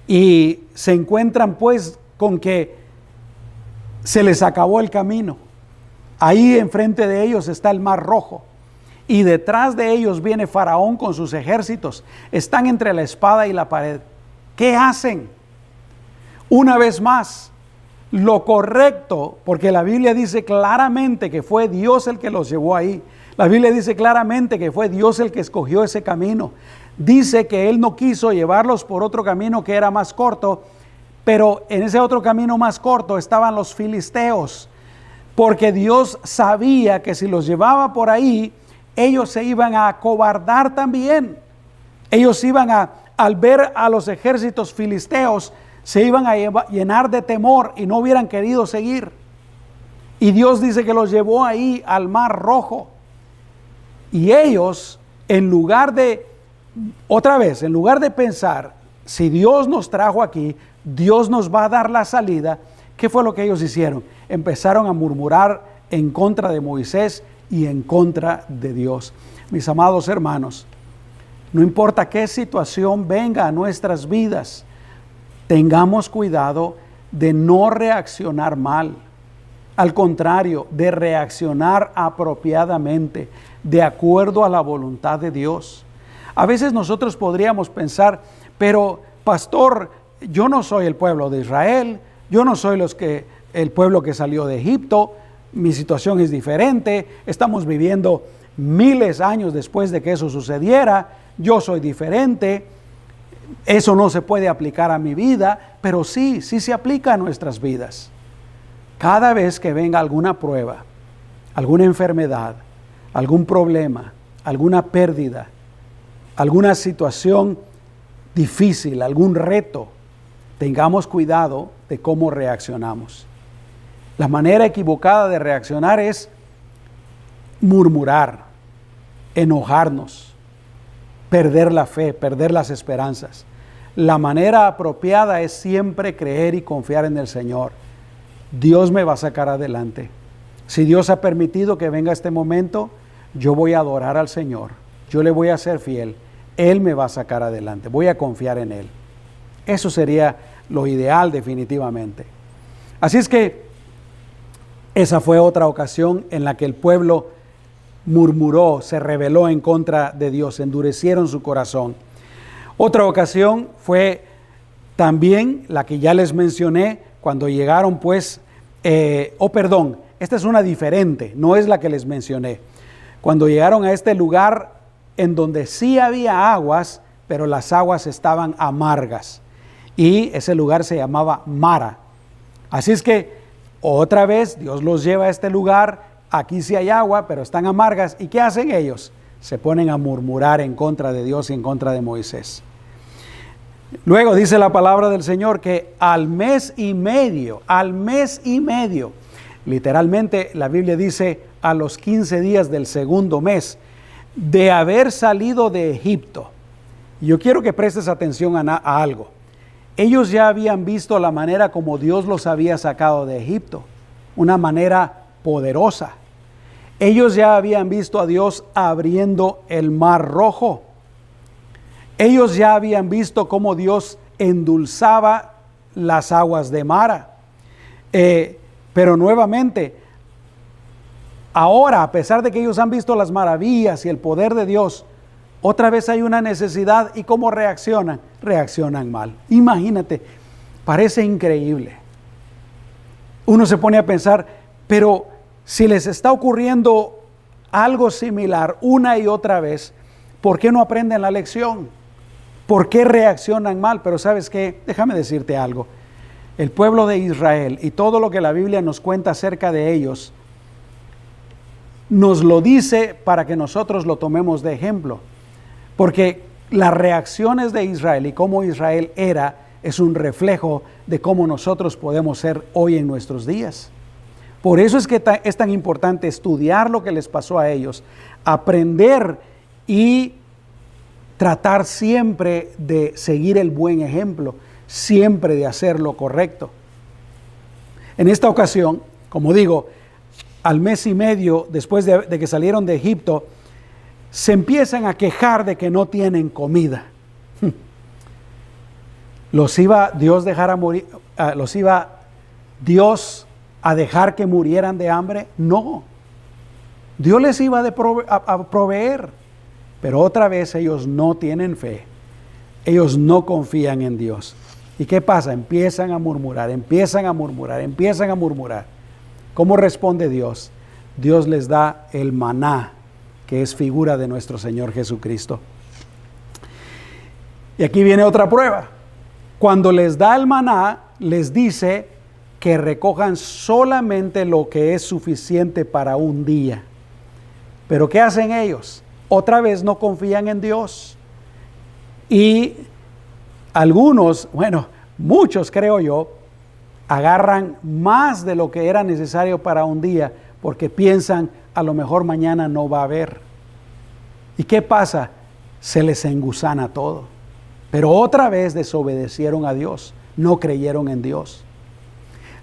S3: y se encuentran pues con que se les acabó el camino. Ahí enfrente de ellos está el Mar Rojo y detrás de ellos viene Faraón con sus ejércitos. Están entre la espada y la pared. ¿Qué hacen? Una vez más, lo correcto, porque la Biblia dice claramente que fue Dios el que los llevó ahí. La Biblia dice claramente que fue Dios el que escogió ese camino. Dice que Él no quiso llevarlos por otro camino que era más corto, pero en ese otro camino más corto estaban los filisteos, porque Dios sabía que si los llevaba por ahí, ellos se iban a acobardar también. Ellos al ver a los ejércitos filisteos, se iban a llenar de temor y no hubieran querido seguir. Y Dios dice que los llevó ahí al Mar Rojo. Y ellos, en lugar de pensar, si Dios nos trajo aquí, Dios nos va a dar la salida, ¿qué fue lo que ellos hicieron? Empezaron a murmurar en contra de Moisés y en contra de Dios. Mis amados hermanos, no importa qué situación venga a nuestras vidas, tengamos cuidado de no reaccionar mal. Al contrario, de reaccionar apropiadamente, de acuerdo a la voluntad de Dios. A veces nosotros podríamos pensar, pero pastor, yo no soy el pueblo de Israel, yo no soy el pueblo que salió de Egipto, mi situación es diferente, estamos viviendo miles de años después de que eso sucediera, yo soy diferente, eso no se puede aplicar a mi vida, pero sí se aplica a nuestras vidas. Cada vez que venga alguna prueba, alguna enfermedad, algún problema, alguna pérdida, alguna situación difícil, algún reto, tengamos cuidado de cómo reaccionamos. La manera equivocada de reaccionar es murmurar, enojarnos, perder la fe, perder las esperanzas. La manera apropiada es siempre creer y confiar en el Señor. Dios me va a sacar adelante. Si Dios ha permitido que venga este momento, yo voy a adorar al Señor. Yo le voy a ser fiel. Él me va a sacar adelante. Voy a confiar en Él. Eso sería lo ideal definitivamente. Así es que esa fue otra ocasión en la que el pueblo murmuró, se rebeló en contra de Dios, endurecieron su corazón. Otra ocasión fue también la que ya les mencioné, cuando llegaron esta es una diferente, no es la que les mencioné. Cuando llegaron a este lugar en donde sí había aguas, pero las aguas estaban amargas. Y ese lugar se llamaba Mara. Así es que otra vez Dios los lleva a este lugar, aquí sí hay agua, pero están amargas. ¿Y qué hacen ellos? Se ponen a murmurar en contra de Dios y en contra de Moisés. Luego dice la palabra del Señor que al mes y medio, literalmente la Biblia dice a los 15 días del segundo mes de haber salido de Egipto. Yo quiero que prestes atención a algo. Ellos ya habían visto la manera como Dios los había sacado de Egipto, una manera poderosa. Ellos ya habían visto a Dios abriendo el Mar Rojo. Ellos ya habían visto cómo Dios endulzaba las aguas de Mara. Pero nuevamente, ahora, a pesar de que ellos han visto las maravillas y el poder de Dios, otra vez hay una necesidad. ¿Y cómo reaccionan? Reaccionan mal. Imagínate, parece increíble. Uno se pone a pensar, pero si les está ocurriendo algo similar una y otra vez, ¿por qué no aprenden la lección? ¿Por qué reaccionan mal? Pero ¿sabes qué? Déjame decirte algo. El pueblo de Israel y todo lo que la Biblia nos cuenta acerca de ellos, nos lo dice para que nosotros lo tomemos de ejemplo. Porque las reacciones de Israel y cómo Israel era, es un reflejo de cómo nosotros podemos ser hoy en nuestros días. Por eso es que es tan importante estudiar lo que les pasó a ellos, aprender y tratar siempre de seguir el buen ejemplo, siempre de hacer lo correcto. En esta ocasión, como digo, al mes y medio después de que salieron de Egipto, se empiezan a quejar de que no tienen comida. ¿Los iba Dios a dejar que murieran de hambre? No. Dios les iba a proveer, pero otra vez ellos no tienen fe. Ellos no confían en Dios. ¿Y qué pasa? Empiezan a murmurar. ¿Cómo responde Dios? Dios les da el maná, que es figura de nuestro Señor Jesucristo. Y aquí viene otra prueba. Cuando les da el maná, les dice que recojan solamente lo que es suficiente para un día. Pero ¿qué hacen ellos? Otra vez no confían en Dios. Y algunos, muchos creo yo, agarran más de lo que era necesario para un día porque piensan, a lo mejor mañana no va a haber. ¿Y qué pasa? Se les engusana todo. Pero otra vez desobedecieron a Dios, no creyeron en Dios.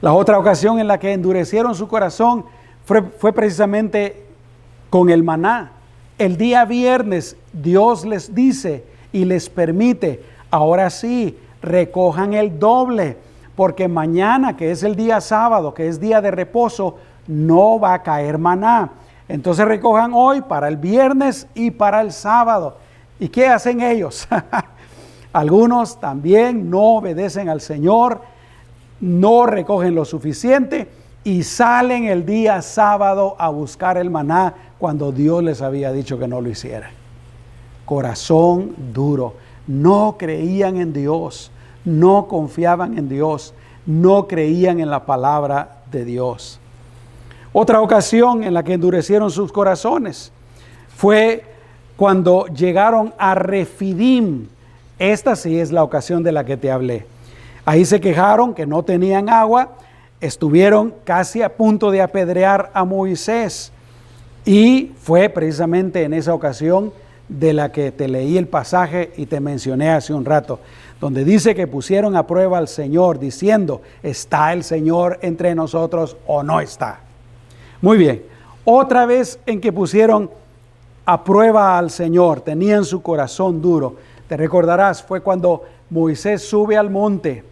S3: La otra ocasión en la que endurecieron su corazón fue precisamente con el maná. El día viernes Dios les dice y les permite, ahora sí, recojan el doble, porque mañana, que es el día sábado, que es día de reposo, no va a caer maná. Entonces recojan hoy para el viernes y para el sábado. ¿Y qué hacen ellos? Algunos también no obedecen al Señor, no recogen lo suficiente y salen el día sábado a buscar el maná cuando Dios les había dicho que no lo hicieran. Corazón duro. No creían en Dios, no confiaban en Dios, no creían en la palabra de Dios. Otra ocasión en la que endurecieron sus corazones fue cuando llegaron a Refidim. Esta sí es la ocasión de la que te hablé. Ahí se quejaron que no tenían agua, estuvieron casi a punto de apedrear a Moisés. Y fue precisamente en esa ocasión de la que te leí el pasaje y te mencioné hace un rato, donde dice que pusieron a prueba al Señor diciendo, ¿está el Señor entre nosotros o no está? Muy bien, otra vez en que pusieron a prueba al Señor, tenían su corazón duro. Te recordarás, fue cuando Moisés sube al monte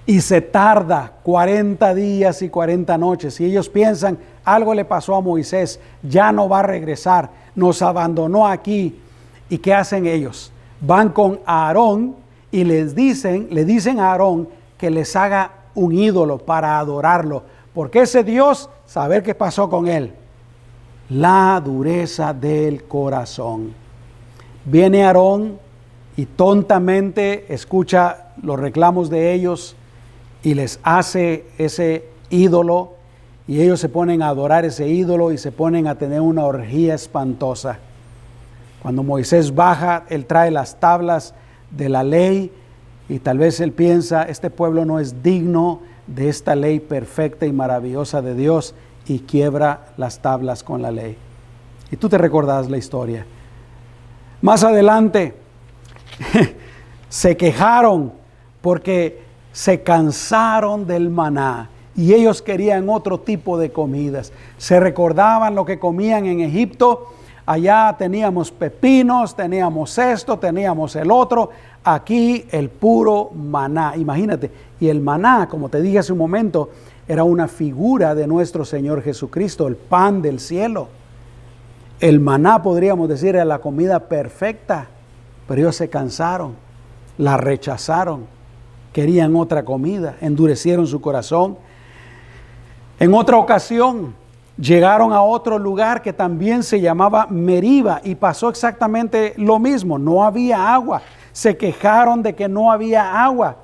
S3: y se tarda 40 días y 40 noches. Y ellos piensan, algo le pasó a Moisés, ya no va a regresar, nos abandonó aquí. ¿Y qué hacen ellos? Van con Aarón y le dicen a Aarón que les haga un ídolo para adorarlo. Porque ese Dios, saber qué pasó con él. La dureza del corazón. Viene Aarón y tontamente escucha los reclamos de ellos y les hace ese ídolo y ellos se ponen a adorar ese ídolo y se ponen a tener una orgía espantosa. Cuando Moisés baja, él trae las tablas de la ley y tal vez él piensa, este pueblo no es digno de esta ley perfecta y maravillosa de Dios, y quiebra las tablas con la ley. Y tú te recordás la historia. Más adelante se quejaron porque se cansaron del maná y ellos querían otro tipo de comidas. Se recordaban lo que comían en Egipto. Allá teníamos pepinos, teníamos esto, teníamos el otro. Aquí el puro maná. Imagínate. Y el maná, como te dije hace un momento, era una figura de nuestro Señor Jesucristo, el pan del cielo. El maná, podríamos decir, era la comida perfecta, pero ellos se cansaron, la rechazaron, querían otra comida, endurecieron su corazón. En otra ocasión, llegaron a otro lugar que también se llamaba Meriba y pasó exactamente lo mismo, no había agua, se quejaron de que no había agua.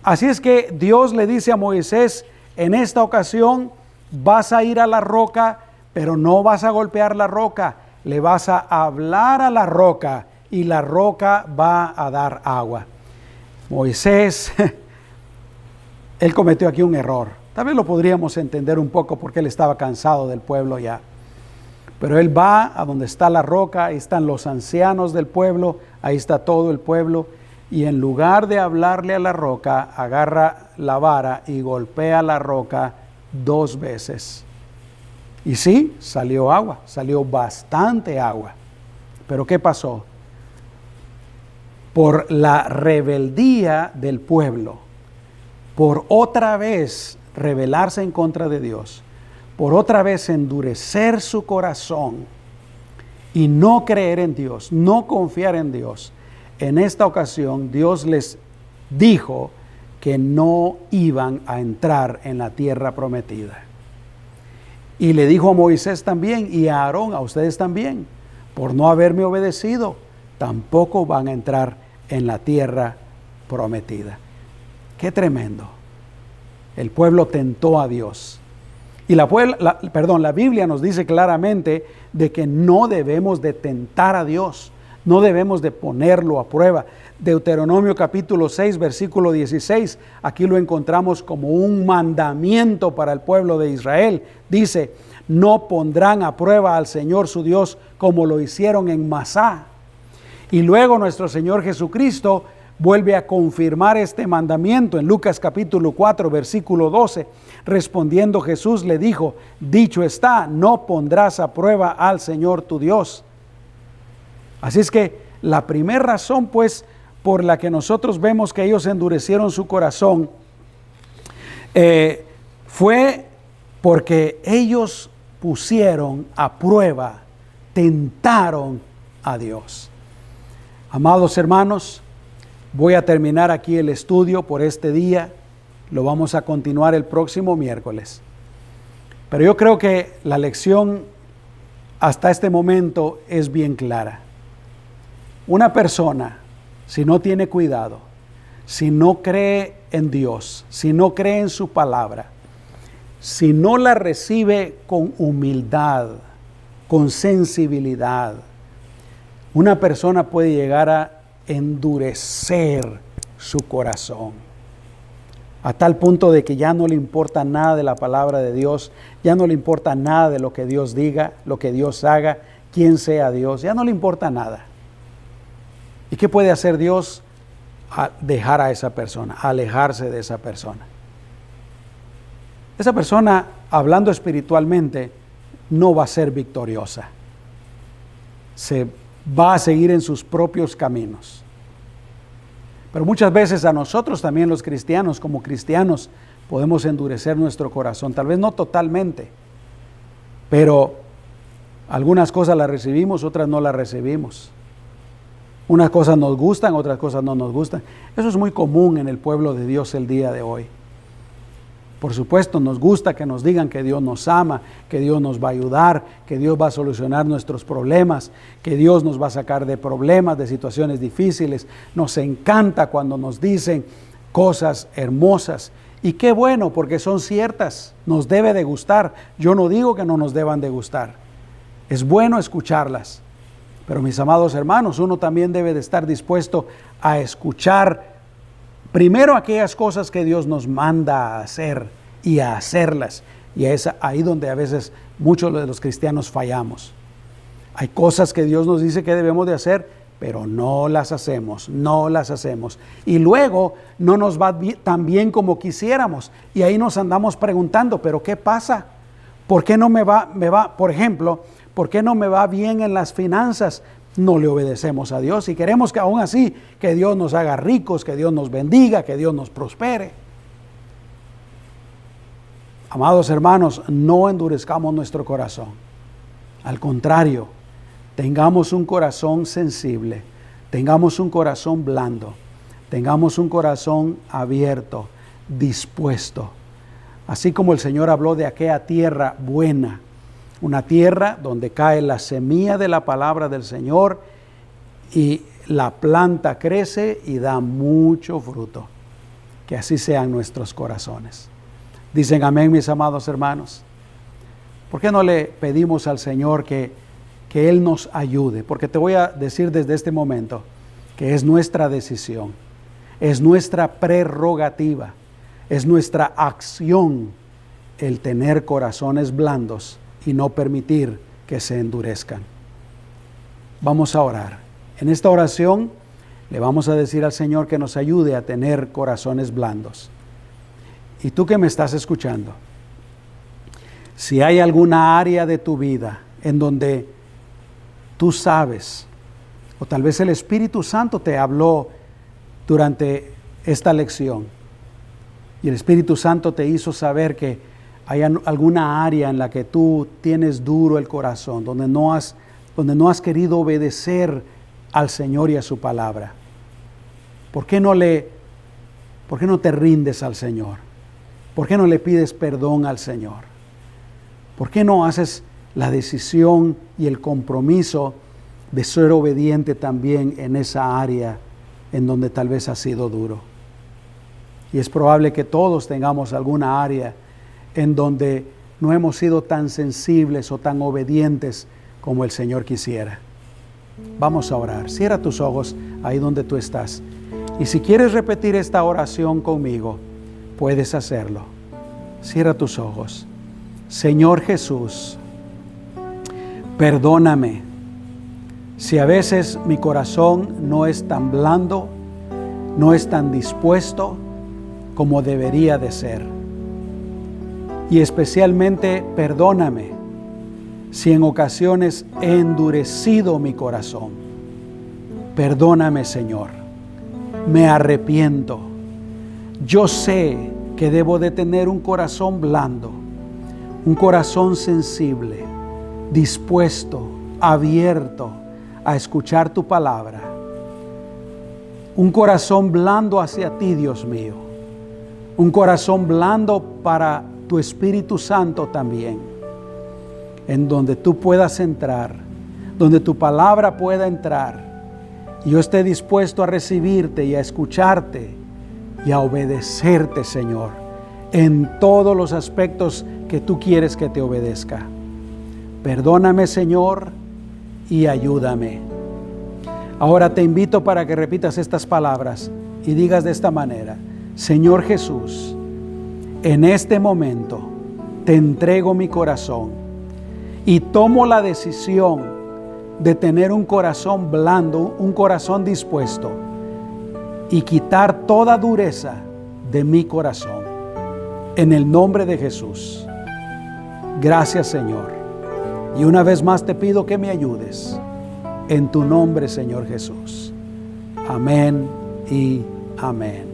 S3: Así es que Dios le dice a Moisés, en esta ocasión vas a ir a la roca, pero no vas a golpear la roca, le vas a hablar a la roca y la roca va a dar agua. Moisés, él cometió aquí un error. Tal vez lo podríamos entender un poco porque él estaba cansado del pueblo ya. Pero él va a donde está la roca, ahí están los ancianos del pueblo, ahí está todo el pueblo, y en lugar de hablarle a la roca, agarra la vara y golpea la roca 2 veces. Y sí, salió agua, salió bastante agua. Pero ¿qué pasó? Por la rebeldía del pueblo, por otra vez rebelarse en contra de Dios, por otra vez endurecer su corazón y no creer en Dios, no confiar en Dios, en esta ocasión Dios les dijo que no iban a entrar en la tierra prometida. Y le dijo a Moisés también y a Aarón, a ustedes también, por no haberme obedecido, tampoco van a entrar en la tierra prometida. Qué tremendo. El pueblo tentó a Dios. Y la Biblia nos dice claramente de que no debemos de tentar a Dios, no debemos de ponerlo a prueba. Deuteronomio capítulo 6, versículo 16, aquí lo encontramos como un mandamiento para el pueblo de Israel. Dice, no pondrán a prueba al Señor su Dios como lo hicieron en Masá. Y luego nuestro Señor Jesucristo vuelve a confirmar este mandamiento en Lucas capítulo 4, versículo 12. Respondiendo Jesús le dijo, dicho está, no pondrás a prueba al Señor tu Dios. Así es que la primera razón pues por la que nosotros vemos que ellos endurecieron su corazón fue porque ellos pusieron a prueba, tentaron a Dios. Amados hermanos, voy a terminar aquí el estudio por este día. Lo vamos a continuar el próximo miércoles. Pero yo creo que la lección hasta este momento es bien clara. Una persona, si no tiene cuidado, si no cree en Dios, si no cree en su palabra, si no la recibe con humildad, con sensibilidad, una persona puede llegar a endurecer su corazón a tal punto de que ya no le importa nada de la palabra de Dios, ya no le importa nada de lo que Dios diga, lo que Dios haga, quién sea Dios, ya no le importa nada. ¿Y qué puede hacer Dios? Dejar a esa persona, alejarse de esa persona. Esa persona, hablando espiritualmente, no va a ser victoriosa. Se va a seguir en sus propios caminos. Pero muchas veces a nosotros también los cristianos, como cristianos, podemos endurecer nuestro corazón. Tal vez no totalmente, pero algunas cosas las recibimos, otras no las recibimos. Unas cosas nos gustan, otras cosas no nos gustan. Eso es muy común en el pueblo de Dios el día de hoy. Por supuesto, nos gusta que nos digan que Dios nos ama, que Dios nos va a ayudar, que Dios va a solucionar nuestros problemas, que Dios nos va a sacar de problemas, de situaciones difíciles. Nos encanta cuando nos dicen cosas hermosas. Y qué bueno, porque son ciertas, nos debe de gustar. Yo no digo que no nos deban de gustar. Es bueno escucharlas. Pero mis amados hermanos, uno también debe de estar dispuesto a escuchar primero aquellas cosas que Dios nos manda a hacer y a hacerlas. Y es ahí donde a veces muchos de los cristianos fallamos. Hay cosas que Dios nos dice que debemos de hacer, pero no las hacemos, no las hacemos. Y luego no nos va tan bien como quisiéramos. Y ahí nos andamos preguntando, ¿pero qué pasa? ¿Por qué no me va, por ejemplo, por qué no me va bien en las finanzas? No le obedecemos a Dios y queremos que aún así, que Dios nos haga ricos, que Dios nos bendiga, que Dios nos prospere. Amados hermanos, no endurezcamos nuestro corazón. Al contrario, tengamos un corazón sensible, tengamos un corazón blando, tengamos un corazón abierto, dispuesto. Así como el Señor habló de aquella tierra buena, una tierra donde cae la semilla de la palabra del Señor y la planta crece y da mucho fruto. Que así sean nuestros corazones. Dicen amén, mis amados hermanos. ¿Por qué no le pedimos al Señor que Él nos ayude? Porque te voy a decir desde este momento que es nuestra decisión, es nuestra prerrogativa, es nuestra acción el tener corazones blandos y no permitir que se endurezcan. Vamos a orar. En esta oración le vamos a decir al Señor que nos ayude a tener corazones blandos. Y tú que me estás escuchando, si hay alguna área de tu vida en donde tú sabes, o tal vez el Espíritu Santo te habló durante esta lección, y el Espíritu Santo te hizo saber que hay alguna área en la que tú tienes duro el corazón, donde no has querido obedecer al Señor y a su palabra. ¿Por qué no te rindes al Señor? ¿Por qué no le pides perdón al Señor? ¿Por qué no haces la decisión y el compromiso de ser obediente también en esa área en donde tal vez ha sido duro? Y es probable que todos tengamos alguna área en donde no hemos sido tan sensibles o tan obedientes como el Señor quisiera. Vamos a orar. Cierra tus ojos ahí donde tú estás. Y si quieres repetir esta oración conmigo, puedes hacerlo. Cierra tus ojos. Señor Jesús, perdóname si a veces mi corazón no es tan blando, no es tan dispuesto como debería de ser. Y especialmente perdóname si en ocasiones he endurecido mi corazón. Perdóname, Señor. Me arrepiento. Yo sé que debo de tener un corazón blando, un corazón sensible, dispuesto, abierto a escuchar tu palabra. Un corazón blando hacia ti, Dios mío. Un corazón blando para tu Espíritu Santo también, en donde tú puedas entrar, donde tu palabra pueda entrar. Y yo esté dispuesto a recibirte y a escucharte y a obedecerte, Señor, en todos los aspectos que tú quieres que te obedezca. Perdóname, Señor, y ayúdame. Ahora te invito para que repitas estas palabras y digas de esta manera: Señor Jesús, en este momento te entrego mi corazón y tomo la decisión de tener un corazón blando, un corazón dispuesto, y quitar toda dureza de mi corazón. En el nombre de Jesús. Gracias, Señor. Y una vez más te pido que me ayudes. En tu nombre, Señor Jesús. Amén y amén.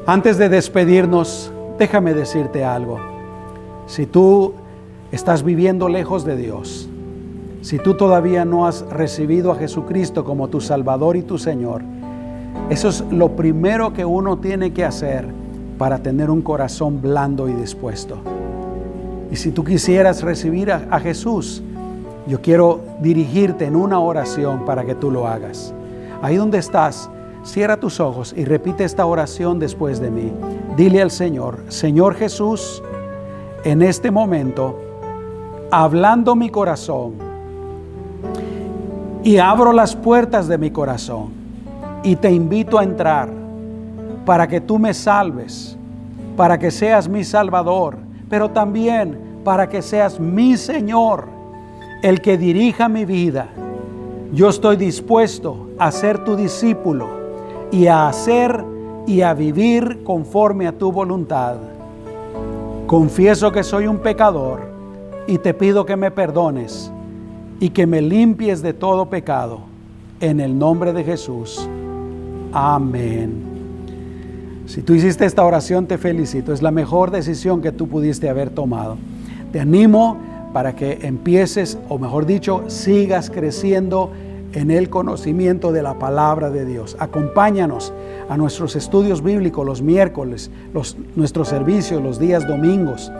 S3: Antes de despedirnos, déjame decirte algo. Si tú estás viviendo lejos de Dios, si tú todavía no has recibido a Jesucristo como tu Salvador y tu Señor, eso es lo primero que uno tiene que hacer para tener un corazón blando y dispuesto. Y si tú quisieras recibir a Jesús, yo quiero dirigirte en una oración para que tú lo hagas. Ahí donde estás, cierra tus ojos y repite esta oración después de mí. Dile al Señor: Señor Jesús, en este momento, hablando mi corazón, y abro las puertas de mi corazón y te invito a entrar para que tú me salves, para que seas mi Salvador, pero también para que seas mi Señor, el que dirija mi vida. Yo estoy dispuesto a ser tu discípulo y a hacer y a vivir conforme a tu voluntad. Confieso que soy un pecador y te pido que me perdones y que me limpies de todo pecado. En el nombre de Jesús. Amén. Si tú hiciste esta oración, te felicito. Es la mejor decisión que tú pudiste haber tomado. Te animo para que empieces, o mejor dicho, sigas creciendo en el conocimiento de la palabra de Dios. Acompáñanos a nuestros estudios bíblicos los miércoles, nuestros servicios los días domingos.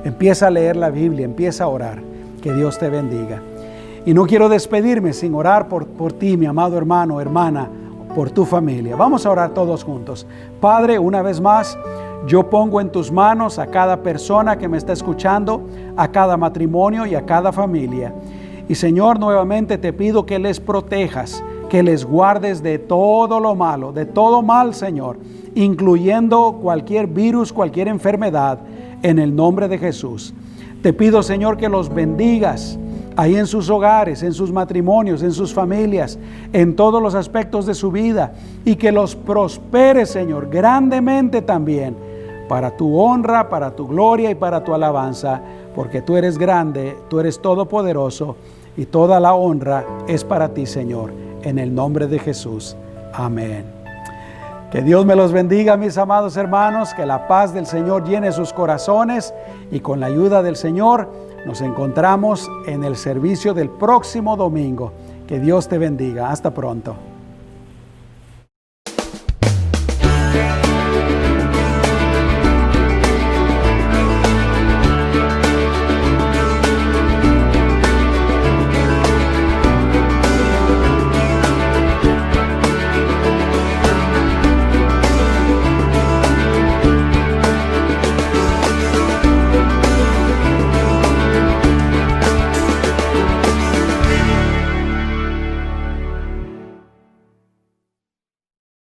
S3: Empieza a leer la Biblia, empieza a orar. Que Dios te bendiga. Y no quiero despedirme sin orar por ti, mi amado hermano, hermana, por tu familia. Vamos a orar todos juntos. Padre, una vez más, yo pongo en tus manos a cada persona que me está escuchando, a cada matrimonio y a cada familia. Y Señor, nuevamente te pido que les protejas, que les guardes de todo lo malo, de todo mal, Señor, incluyendo cualquier virus, cualquier enfermedad, en el nombre de Jesús. Te pido, Señor, que los bendigas ahí en sus hogares, en sus matrimonios, en sus familias, en todos los aspectos de su vida, y que los prosperes, Señor, grandemente también, para tu honra, para tu gloria y para tu alabanza, porque tú eres grande, tú eres todopoderoso, y toda la honra es para ti, Señor, en el nombre de Jesús. Amén. Que Dios me los bendiga, mis amados hermanos, que la paz del Señor llene sus corazones, y con la ayuda del Señor nos encontramos en el servicio del próximo domingo. Que Dios te bendiga. Hasta pronto.